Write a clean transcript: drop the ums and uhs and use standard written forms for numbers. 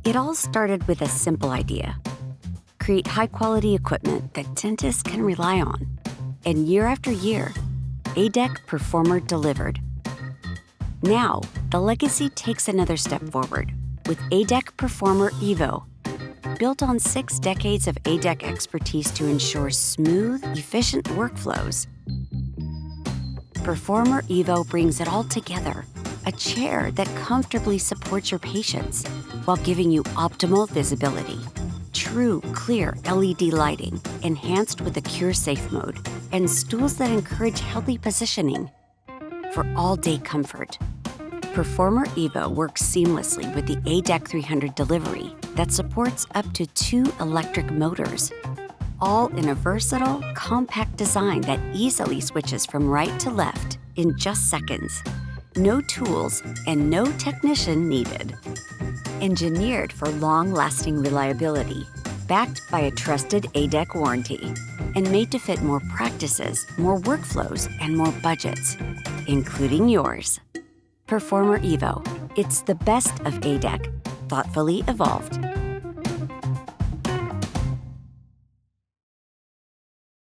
It all started with a simple idea: create high-quality equipment that dentists can rely on. And year after year, A-dec Performer delivered. Now, the legacy takes another step forward with A-dec Performer eVo, built on 6 decades of A-dec expertise to ensure smooth, efficient workflows. Performer eVo brings it all together: a chair that comfortably supports your patients while giving you optimal visibility, true, clear LED lighting enhanced with the Cure Safe mode, and stools that encourage healthy positioning for all-day comfort. Performer eVo works seamlessly with the A-dec 300 delivery that supports up to 2 electric motors, all in a versatile, compact design that easily switches from right to left in just seconds. No tools and no technician needed. Engineered for long-lasting reliability, backed by a trusted A-dec warranty, and made to fit more practices, more workflows, and more budgets, including yours. Performer eVo. It's the best of A-dec, thoughtfully evolved.